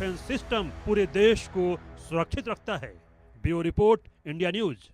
Defence system पूरे देश को सुरक्षित रखता है। Bureau report, India news.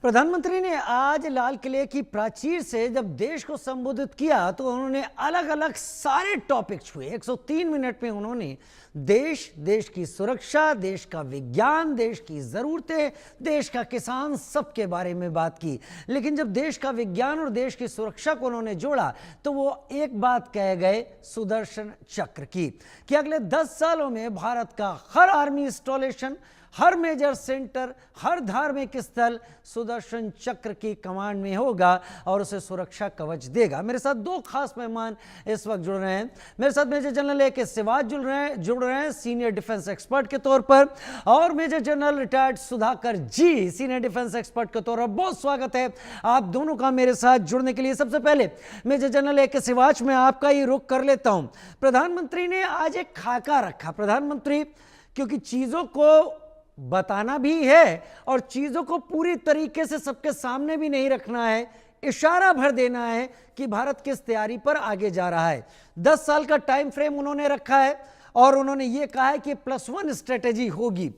प्रधानमंत्री ने आज लाल किले की प्राचीर से जब देश को संबोधित किया तो उन्होंने अलग अलग सारे टॉपिक छुए। 103 मिनट में उन्होंने देश की सुरक्षा, देश का विज्ञान, देश की जरूरतें, देश का किसान, सबके बारे में बात की। लेकिन जब देश का विज्ञान और देश की सुरक्षा को उन्होंने जोड़ा तो वो एक बात कह गए सुदर्शन चक्र की, कि अगले 10 सालों में भारत का हर आर्मी इंस्टॉलेशन, हर मेजर सेंटर, हर धार्मिक स्थल सुदर्शन चक्र की कमांड में होगा और उसे सुरक्षा कवच देगा। मेरे साथ दो खास मेहमान इस वक्त जुड़ रहे हैं। मेरे साथ मेजर जनरल ए के सिवाच जुड़ रहे हैं सीनियर डिफेंस एक्सपर्ट के तौर पर, और मेजर जनरल रिटायर्ड सुधाकर जी सीनियर डिफेंस एक्सपर्ट के तौर पर। बहुत स्वागत है आप दोनों का मेरे साथ जुड़ने के लिए। सबसे पहले मेजर जनरल ए के सिवाच, मैं आपका ही रुख कर लेता हूं। प्रधानमंत्री ने आज एक खाका रखा। प्रधानमंत्री, क्योंकि चीजों को बताना भी है और चीजों को पूरी तरीके से सबके सामने भी नहीं रखना है, इशारा भर देना है कि भारत किस तैयारी पर आगे जा रहा है। 10 साल का टाइम फ्रेम उन्होंने रखा है और उन्होंने ये कहा है कि +1 स्ट्रेटेजी होगी।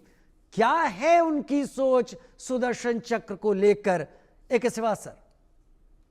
क्या है उनकी सोच सुदर्शन चक्र को लेकर? एक सिवा सर।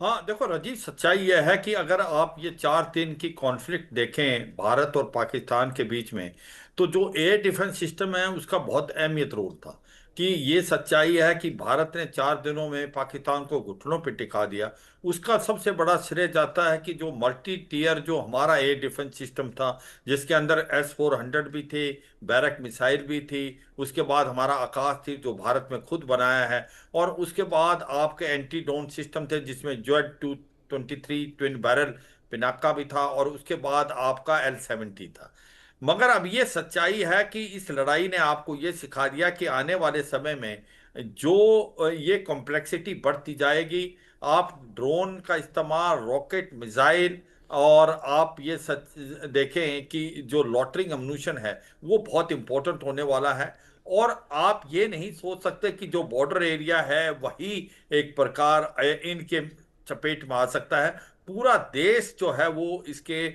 हाँ देखो राजीव, सच्चाई यह है कि अगर आप ये 4 दिन की कॉन्फ्लिक्ट देखें भारत और पाकिस्तान के बीच में, तो जो एयर डिफेंस सिस्टम है उसका बहुत अहमियत रोल था। कि ये सच्चाई है कि भारत ने 4 दिनों में पाकिस्तान को घुटनों पे टिका दिया। उसका सबसे बड़ा श्रेय जाता है कि जो मल्टी टीयर जो हमारा एयर डिफेंस सिस्टम था, जिसके अंदर S-400 भी थे, बैरक मिसाइल भी थी, उसके बाद हमारा आकाश थी जो भारत में खुद बनाया है, और उसके बाद आपके एंटी ड्रोन सिस्टम थे जिसमें Z-223 ट्विन बैरल पिनाका भी था, और उसके बाद आपका L-70 था। मगर अब ये सच्चाई है कि इस लड़ाई ने आपको ये सिखा दिया कि आने वाले समय में जो ये कॉम्प्लेक्सिटी बढ़ती जाएगी, आप ड्रोन का इस्तेमाल, रॉकेट, मिसाइल, और आप ये सच देखें कि जो लॉटरिंग अम्यूनिशन है वो बहुत इंपॉर्टेंट होने वाला है। और आप ये नहीं सोच सकते कि जो बॉर्डर एरिया है वही एक प्रकार इनके चपेट में आ सकता है। पूरा देश जो है वो इसके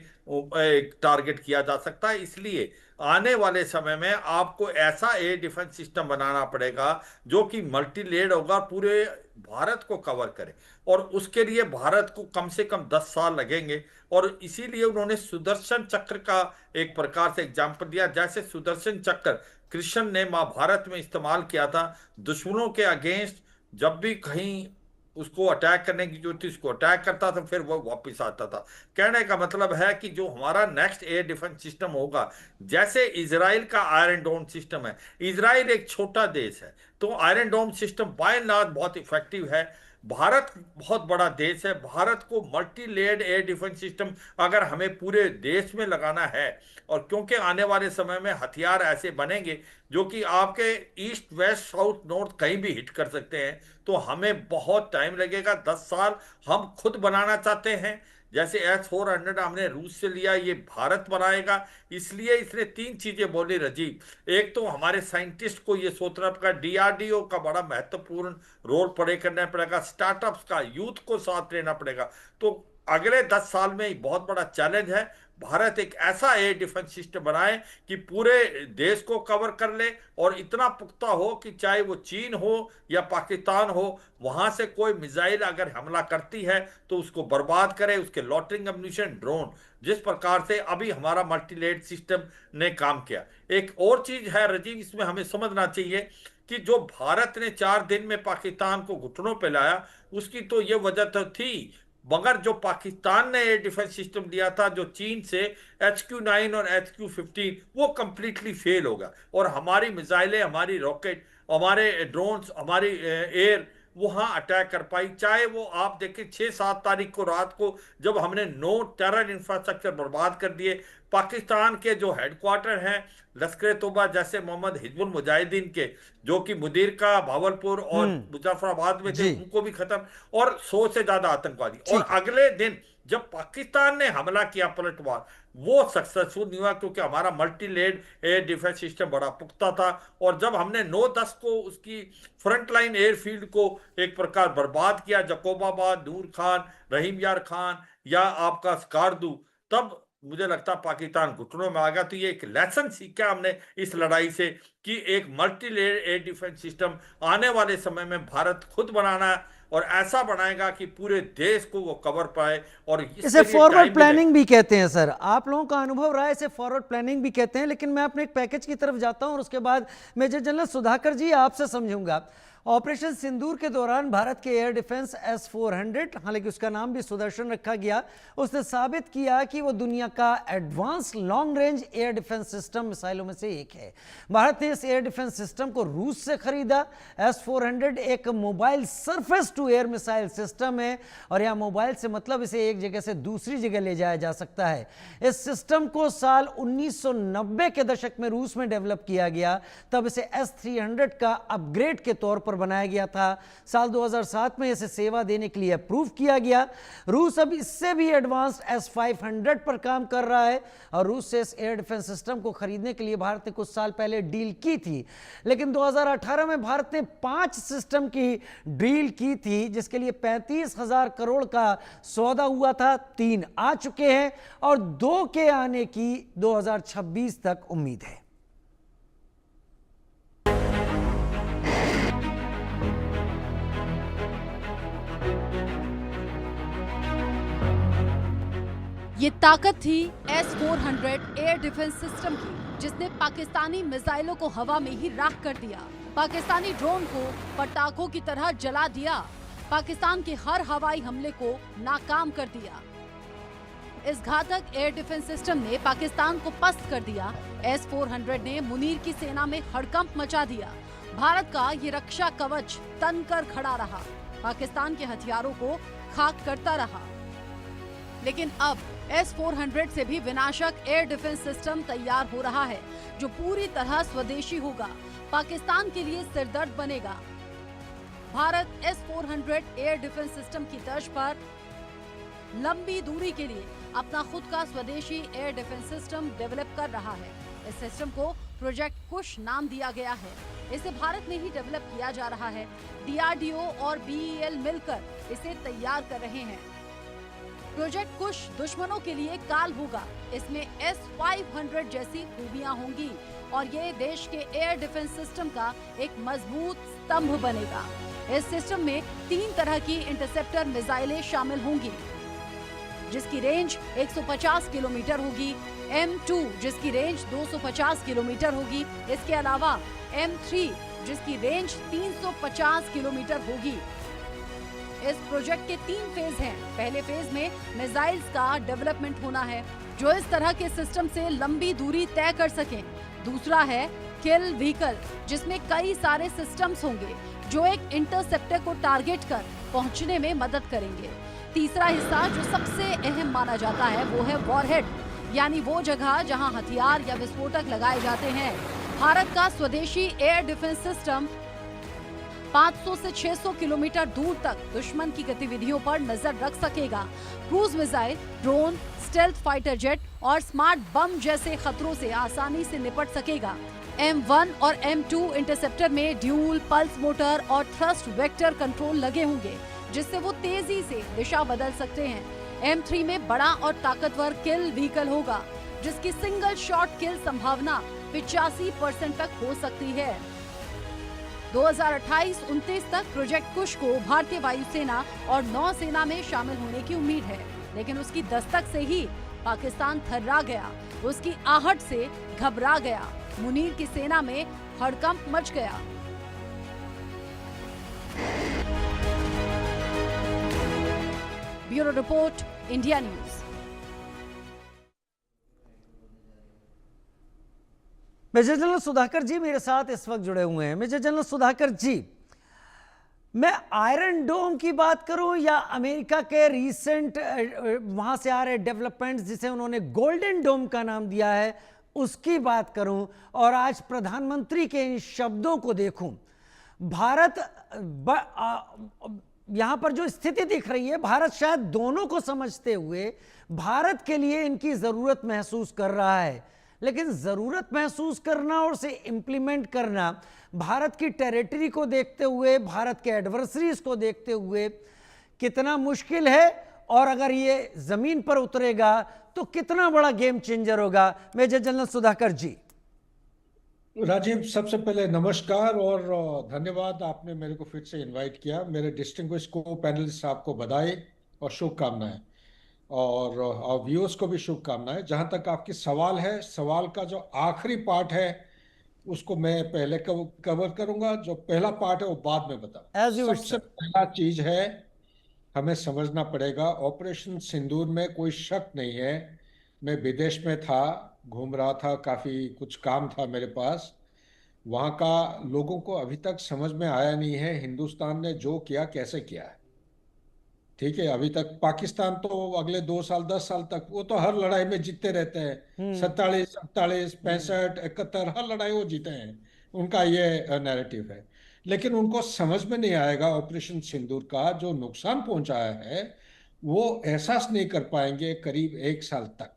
टारगेट किया जा सकता है। इसलिए आने वाले समय में आपको ऐसा एयर डिफेंस सिस्टम बनाना पड़ेगा जो कि मल्टी लेयर्ड होगा, पूरे भारत को कवर करे, और उसके लिए भारत को कम से कम 10 साल लगेंगे। और इसीलिए उन्होंने सुदर्शन चक्र का एक प्रकार से एग्जाम्पल दिया। जैसे सुदर्शन चक्र कृष्ण ने महाभारत में इस्तेमाल किया था दुश्मनों के अगेंस्ट, जब भी कहीं उसको अटैक करने की जरूरत थी उसको अटैक करता था, फिर वो वापस आता था। कहने का मतलब है कि जो हमारा नेक्स्ट एयर डिफेंस सिस्टम होगा, जैसे इजराइल का आयरन डोम सिस्टम है, इजराइल एक छोटा देश है तो iron dome system by and large बहुत इफेक्टिव है। भारत बहुत बड़ा देश है, भारत को multi layered air defence system अगर हमें पूरे देश में लगाना है, और क्योंकि आने वाले समय में हथियार ऐसे बनेंगे जो कि आपके ईस्ट, वेस्ट, साउथ, नॉर्थ कहीं भी हिट कर सकते हैं, तो हमें बहुत टाइम लगेगा। 10 साल हम खुद बनाना चाहते हैं। जैसे S-400 हमने रूस से लिया, ये भारत बनाएगा। इसलिए इसने 3 चीजें बोली राजीव। एक तो हमारे साइंटिस्ट को ये सोचना पड़ेगा, DRDO का बड़ा महत्वपूर्ण रोल प्ले करना पड़ेगा, स्टार्टअप्स का, यूथ को साथ लेना पड़ेगा। तो अगले 10 साल में बहुत बड़ा चैलेंज है, भारत एक ऐसा एयर डिफेंस सिस्टम बनाए कि पूरे देश को कवर कर ले, और इतना पुख्ता हो कि चाहे वो चीन हो या पाकिस्तान हो, वहां से कोई मिसाइल अगर हमला करती है तो उसको बर्बाद करे, उसके लॉटरिंग अम्यूनिशन, ड्रोन, जिस प्रकार से अभी हमारा मल्टीलेड सिस्टम ने काम किया। एक और चीज है राजीव, इसमें हमें समझना चाहिए कि जो भारत ने 4 दिन में पाकिस्तान को घुटनों पे लाया, उसकी तो ये वजह तो थी, मगर जो पाकिस्तान ने एयर डिफेंस सिस्टम दिया था जो चीन से, HQ-9 और HQ-15, वो कंप्लीटली फेल होगा, और हमारी मिसाइलें, हमारी रॉकेट, हमारे ड्रोन्स, हमारी एयर वहां अटैक कर पाई। चाहे वो आप देखें 6-7 तारीख को रात को जब हमने 9 टेरर इंफ्रास्ट्रक्चर बर्बाद कर दिए, पाकिस्तान के जो हेडक्वार्टर हैं लश्कर तोबा जैसे मोहम्मद हिजबुल मुजाहिदीन के, जो कि मुदीर का भावलपुर और मुजफ्फराबाद में थे, उनको भी खत्म, और 100 से ज्यादा आतंकवादी। और अगले दिन जब पाकिस्तान ने हमला किया पलटवार, वो सक्सेसफुल नहीं हुआ क्योंकि हमारा multi layered air defence system बड़ा पुख्ता था। और जब हमने 9-10 को उसकी फ्रंटलाइन एयरफील्ड को एक प्रकार बर्बाद किया, जकोबाबाद, नूर खान, रहीम यार खान या आपका स्कारदू, तब मुझे लगता है पाकिस्तान घुटनों में आ गया। तो ये एक लेसन सीखा हमने इस लड़ाई से कि एक multi layer air defence system आने वाले समय में भारत खुद बनाना है, और ऐसा बनाएगा कि पूरे देश को वो कवर पाए। और इसे इसके लिए फॉरवर्ड टाइम भी लगेगा। प्लानिंग भी कहते हैं सर, आप लोगों का अनुभव रहा है, इसे फॉरवर्ड प्लानिंग भी कहते हैं। लेकिन मैं अपने एक पैकेज की तरफ जाता हूं और उसके बाद मेजर जनरल सुधाकर जी आपसे समझूंगा। ऑपरेशन सिंदूर के दौरान भारत के एयर डिफेंस S-400, हालांकि उसका नाम भी सुदर्शन रखा गया, उसने साबित किया कि वो दुनिया का advance long range air defence system मिसाइलों में से एक है। भारत ने इस एयर डिफेंस सिस्टम को रूस से खरीदा। S-400 एक mobile surface to air missile system है, और यह मोबाइल से मतलब इसे एक जगह से दूसरी जगह ले जाया जा सकता है। इस सिस्टम को साल 1990 के दशक में रूस में डेवलप किया गया, तब इसे S-300 का अपग्रेड के तौर पर बनाया गया था। साल 2007 में इसे सेवा देने के लिए अप्रूव किया गया। रूस अब इससे भी एडवांस्ड S-500 पर काम कर रहा है, और रूस से इस एयर डिफेंस सिस्टम को खरीदने के लिए भारत ने कुछ साल पहले डील की थी। लेकिन 2018 में भारत ने 5 सिस्टम की डील की थी, जिसके लिए 35,000 करोड़ का सौदा हुआ था। 3 आ चुके हैं और 2 के आने की 2026 तक उम्मीद है। ये ताकत थी S-400 एयर डिफेंस सिस्टम की, जिसने पाकिस्तानी मिसाइलों को हवा में ही राख कर दिया, पाकिस्तानी ड्रोन को पटाखों की तरह जला दिया, पाकिस्तान के हर हवाई हमले को नाकाम कर दिया। इस घातक एयर डिफेंस सिस्टम ने पाकिस्तान को पस्त कर दिया। S-400 ने मुनीर की सेना में हड़कंप मचा दिया। भारत का ये रक्षा कवच तनकर खड़ा रहा, पाकिस्तान के हथियारों को खाक करता रहा। लेकिन अब S-400 से भी विनाशक एयर डिफेंस सिस्टम तैयार हो रहा है, जो पूरी तरह स्वदेशी होगा, पाकिस्तान के लिए सिरदर्द बनेगा। Bharat S-400 air defence system की तर्ज पर लंबी दूरी के लिए अपना खुद का स्वदेशी एयर डिफेंस सिस्टम डेवलप कर रहा है। इस सिस्टम को प्रोजेक्ट कुश नाम दिया गया है। इसे भारत में ही डेवलप किया जा रहा है। DRDO और BEL मिलकर इसे तैयार कर रहे हैं। प्रोजेक्ट कुश दुश्मनों के लिए काल होगा। इसमें S-500 जैसी खूबियां होंगी, और ये देश के एयर डिफेंस सिस्टम का एक मजबूत स्तंभ बनेगा। इस सिस्टम में 3 तरह की इंटरसेप्टर मिसाइलें शामिल होंगी, जिसकी रेंज 150 किलोमीटर होगी, M2 जिसकी रेंज 250 किलोमीटर होगी, इसके अलावा M3 जिसकी रेंज 350 किलोमीटर होगी। इस प्रोजेक्ट के 3 फेज हैं। पहले फेज में मिसाइल्स का डेवलपमेंट होना है, जो इस तरह के सिस्टम से लंबी दूरी तय कर सकें। दूसरा है किल व्हीकल, जिसमें कई सारे सिस्टम्स होंगे, जो एक इंटरसेप्टर को टारगेट कर पहुंचने में मदद करेंगे। तीसरा हिस्सा जो सबसे अहम माना जाता है, वो है वॉरहेड, यानी वो जगह जहां हथियार या विस्फोटक लगाए जाते हैं। भारत का स्वदेशी एयर डिफेंस सिस्टम 500 से 600 किलोमीटर दूर तक दुश्मन की गतिविधियों पर नजर रख सकेगा। Cruise missile, drone, stealth fighter jet और स्मार्ट बम जैसे खतरों से आसानी से निपट सकेगा। M1 और M2 इंटरसेप्टर में ड्यूल पल्स मोटर और थ्रस्ट वेक्टर कंट्रोल लगे होंगे, जिससे वो तेजी से दिशा बदल सकते हैं। M3 में बड़ा और ताकतवर किल व्हीकल होगा, जिसकी सिंगल शॉट किल संभावना 85% तक हो सकती है। 2028-29 तक प्रोजेक्ट कुश को भारतीय वायुसेना और नौसेना में शामिल होने की उम्मीद है, लेकिन उसकी दस्तक से ही पाकिस्तान थर्रा गया, उसकी आहट से घबरा गया, मुनीर की सेना में हड़कंप मच गया। Bureau report, India News. Major General Sudhakar ji मेरे साथ इस वक्त जुड़े हुए हैं। मेजर जनरल सुधाकर जी, मैं आयरन डोम की बात करूं या अमेरिका के रीसेंट वहां से आ रहे डेवलपमेंट्स, जिसे उन्होंने गोल्डन डोम का नाम दिया है, उसकी बात करूं, और आज प्रधानमंत्री के इन शब्दों को देखूं, भारत यहां पर जो स्थिति दिख रही है, भारत शायद दोनों को समझते हुए भारत के लिए इनकी जरूरत महसूस कर रहा है। लेकिन जरूरत महसूस करना और उसे इंप्लीमेंट करना भारत की टेरिटरी को देखते हुए, भारत के एडवर्सरीज को देखते हुए कितना मुश्किल है, और अगर ये जमीन पर उतरेगा तो कितना बड़ा गेम चेंजर होगा। मेजर जनरल सुधाकर जी। राजीव, सबसे पहले नमस्कार और धन्यवाद, आपने मेरे को फिर से इनवाइट किया। मेरे डिस्टिंग्विश को पैनलिस्ट आपको बधाई और शुभकामनाएं, और व्यूअर्स को भी शुभकामनाएं। जहां तक आपकी सवाल है, सवाल का जो आखिरी पार्ट है उसको मैं पहले कवर करूंगा, जो पहला पार्ट है वो बाद में As you बताऊं। wish, सबसे sir. पहला चीज है, हमें समझना पड़ेगा, ऑपरेशन सिंदूर में कोई शक नहीं है। मैं विदेश में था, घूम रहा था, काफी कुछ काम था मेरे पास। वहाँ का लोगों को अभी तक समझ में आया नहीं है हिंदुस्तान ने जो किया कैसे किया है। ठीक है, अभी तक पाकिस्तान तो अगले 2 साल 10 साल तक वो तो हर लड़ाई में जीतते रहते हैं, 47 48 65 71 हर लड़ाई वो जीते हैं, उनका ये नैरेटिव है। लेकिन उनको समझ में नहीं आएगा ऑपरेशन सिंदूर का जो नुकसान पहुंचाया है, वो एहसास नहीं कर पाएंगे करीब 1 साल तक।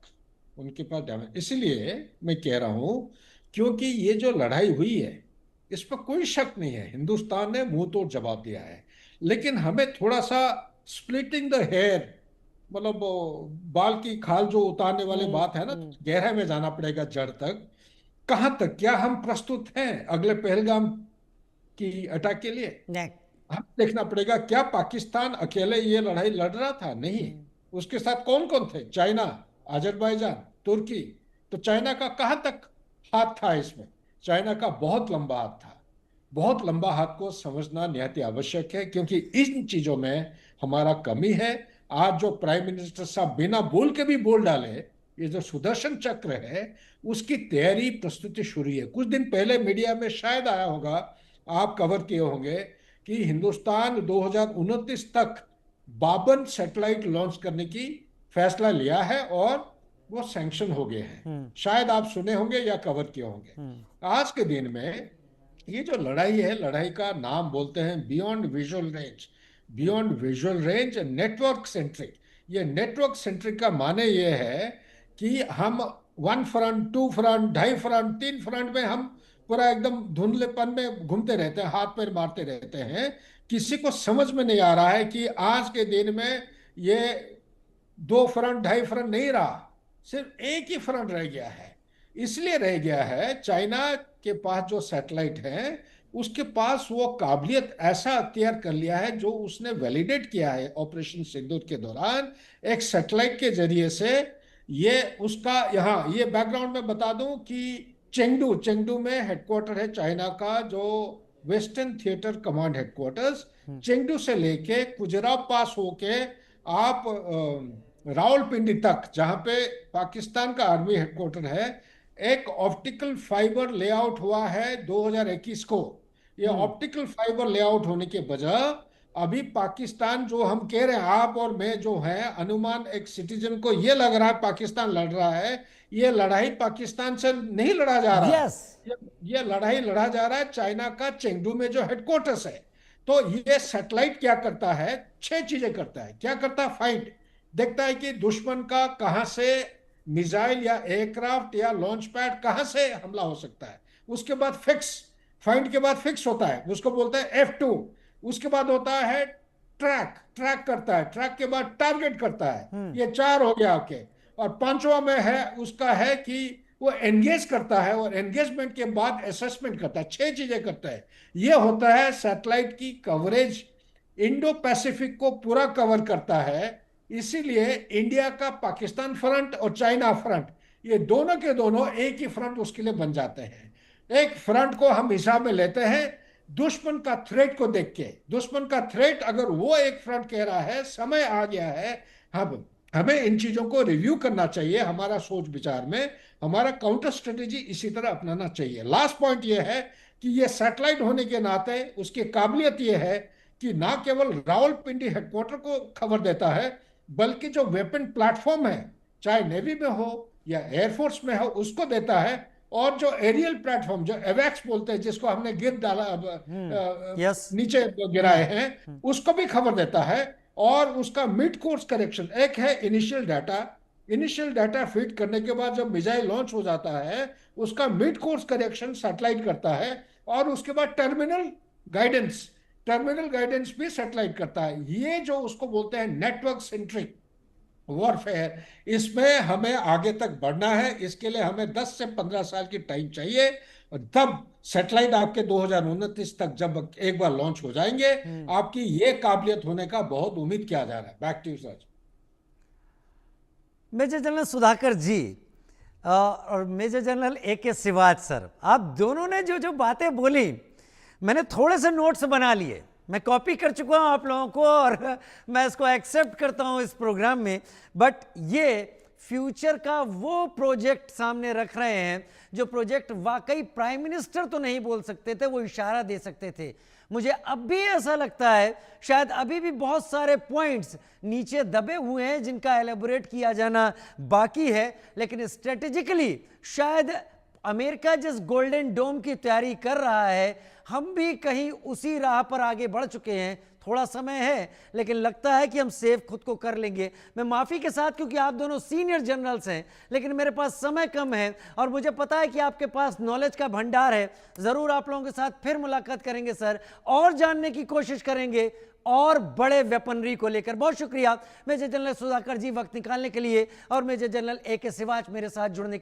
उनके पास डैमेज, इसलिए मैं कह रहा हूं, क्योंकि ये जो लड़ाई हुई है इस पर कोई शक नहीं है, हिंदुस्तान ने मुंह तोड़ जवाब दिया है। लेकिन हमें थोड़ा सा स्प्लिटिंग द हेयर, मतलब वो बाल की खाल जो उतारने वाली बात है ना, गहराई में जाना पड़ेगा, जड़ तक। कहां तक, क्या हम प्रस्तुत हैं अगले पहलगाम की अटैक के लिए? नहीं। हम देखना पड़ेगा, क्या पाकिस्तान अकेले ये लड़ाई लड़ रहा था? नहीं, उसके साथ कौन कौन थे? चाइना, अजरबैजान, तुर्की। तो चाइना का कहां तक हाथ था इसमें? चाइना का बहुत लंबा हाथ था। बहुत लंबा हाथ को समझना निहायत आवश्यक है, क्योंकि इन चीजों में हमारा कमी है। आज जो प्राइम मिनिस्टर साहब बिना बोल के भी बोल डाले, ये जो सुदर्शन चक्र है उसकी तैयारी प्रस्तुति शुरू है। कुछ दिन पहले मीडिया में शायद आया होगा, आप कवर किए होंगे, कि हिंदुस्तान 2029 तक 52 सैटेलाइट लॉन्च करने की फैसला लिया है और वो सैंक्शन हो गए हैं। शायद आप सुने होंगे या कवर किए होंगे। आज के दिन में ये जो लड़ाई है, लड़ाई का नाम बोलते हैं beyond visual range. Beyond visual range network centric. ये नेटवर्क सेंट्रिक का माने ये है कि हम 1 फ्रंट, 2 फ्रंट, 2.5 फ्रंट, 3 फ्रंट में हम पूरा एकदम धुंधलेपन में घूमते रहते हैं, हाथ पैर मारते रहते हैं। किसी को समझ में नहीं आ रहा है कि आज के दिन में ये 2 फ्रंट, 2.5 फ्रंट नहीं रहा, सिर्फ एक ही फ्रंट रह गया है। इसलिए रह गया है, चाइना के पास जो सैटेलाइट है उसके पास वो काबिलियत ऐसा अख्तियार कर लिया है, जो उसने वैलिडेट किया है ऑपरेशन सिंदूर के दौरान एक सैटेलाइट के जरिए से। ये उसका, यहाँ ये बैकग्राउंड में बता दूं कि चेंगडू में हेडक्वार्टर है चाइना का, जो western theatre command headquarters. Chengdu से लेके गुजरात पास होके आप रावलपिंडी तक, जहां पे पाकिस्तान का आर्मी हेडक्वार्टर है, एक ऑप्टिकल फाइबर लेआउट हुआ है 2021 को। ये ऑप्टिकल फाइबर लेआउट होने के बजाय अभी पाकिस्तान, जो हम कह रहे हैं आप और मैं जो है, अनुमान एक सिटीजन को ये लग रहा है पाकिस्तान लड़ रहा है, ये लड़ाई पाकिस्तान से नहीं लड़ा जा रहा है। ये लड़ाई लड़ा जा रहा है चाइना का चेंगडू में जो हेडक्वार्टर्स है। तो ये सैटेलाइट क्या करता है? 6 चीजें करता है। क्या करता है? फाइंड, देखता है कि दुश्मन का कहां से मिसाइल या एयरक्राफ्ट या लॉन्च पैड कहां से हमला हो सकता है। उसके बाद फिक्स, फाइंड के बाद फिक्स होता है, उसको बोलते हैं F2। उसके बाद होता है ट्रैक करता है, ट्रैक के बाद टारगेट करता है। ये 4 हो गया आपके। और 5वां में है उसका है कि वो एंगेज करता है, और एंगेजमेंट के बाद असेसमेंट करता है। 6 चीजें करता है। ये होता है सैटेलाइट की कवरेज। इंडो पैसिफिक को पूरा कवर करता है। इसीलिए इंडिया का पाकिस्तान फ्रंट और चाइना फ्रंट, ये दोनों के दोनों एक ही फ्रंट उसके लिए बन जाते हैं। एक फ्रंट को हम हिसाब में लेते हैं दुश्मन का थ्रेट को देख के। दुश्मन का थ्रेट अगर वो एक फ्रंट कह रहा है, समय आ गया है, अब हमें इन चीजों को रिव्यू करना चाहिए। हमारा सोच विचार में हमारा काउंटर स्ट्रेटेजी इसी तरह अपनाना चाहिए। लास्ट पॉइंट ये है कि ये सैटेलाइट होने के नाते उसकी काबिलियत ये है कि ना केवल रावलपिंडी हेडक्वार्टर को खबर देता है, बल्कि जो वेपन प्लेटफॉर्म है, चाहे नेवी में हो या एयरफोर्स में हो, उसको देता है। और जो एरियल प्लेटफॉर्म, जो एवैक्स बोलते हैं, जिसको हमने गिर डाला, नीचे गिराए हैं, उसको भी खबर देता है। और उसका मिड कोर्स करेक्शन, एक है इनिशियल डाटा फीड करने के बाद जब मिसाइल लॉन्च हो जाता है, उसका मिड कोर्स करेक्शन सैटेलाइट करता है। और उसके बाद टर्मिनल गाइडेंस भी सैटेलाइट करता है। ये जो उसको बोलते हैं नेटवर्क सेंट्रिक वॉरफेयर, इसमें हमें आगे तक बढ़ना है। इसके लिए हमें 10 से 15 साल की टाइम चाहिए, और तब सैटेलाइट आपके 2029 तक जब एक बार लॉन्च हो जाएंगे, आपकी ये काबिलियत होने का बहुत उम्मीद किया जा रहा है। Back to you sir. Major General Sudhakar ji और Major General AK Siwach sir, आप दोनों ने जो जो बातें बोली मैंने थोड़े से नोट्स बना लिए, मैं कॉपी कर चुका हूं आप लोगों को और मैं इसको एक्सेप्ट करता हूं इस प्रोग्राम में। बट ये फ्यूचर का वो प्रोजेक्ट सामने रख रहे हैं जो प्रोजेक्ट वाकई प्राइम मिनिस्टर तो नहीं बोल सकते थे, वो इशारा दे सकते थे। मुझे अब भी ऐसा लगता है शायद अभी भी बहुत सारे पॉइंट्स नीचे दबे हुए हैं जिनका एलेबोरेट किया जाना बाकी है, लेकिन स्ट्रेटेजिकली शायद अमेरिका जिस गोल्डन डोम की तैयारी कर रहा है, हम भी कहीं उसी राह पर आगे बढ़ चुके हैं। थोड़ा समय है लेकिन लगता है कि हम सेफ खुद को कर लेंगे। मैं माफ़ी के साथ, क्योंकि आप दोनों सीनियर जनरल्स हैं, लेकिन मेरे पास समय कम है और मुझे पता है कि आपके पास नॉलेज का भंडार है। ज़रूर आप लोगों के साथ फिर मुलाकात करेंगे सर, और जानने की कोशिश करेंगे और बड़े वेपनरी को लेकर। बहुत शुक्रिया मेजर जनरल सुधाकर जी वक्त निकालने के लिए, और मेजर जनरल AK सिवाच मेरे साथ जुड़ने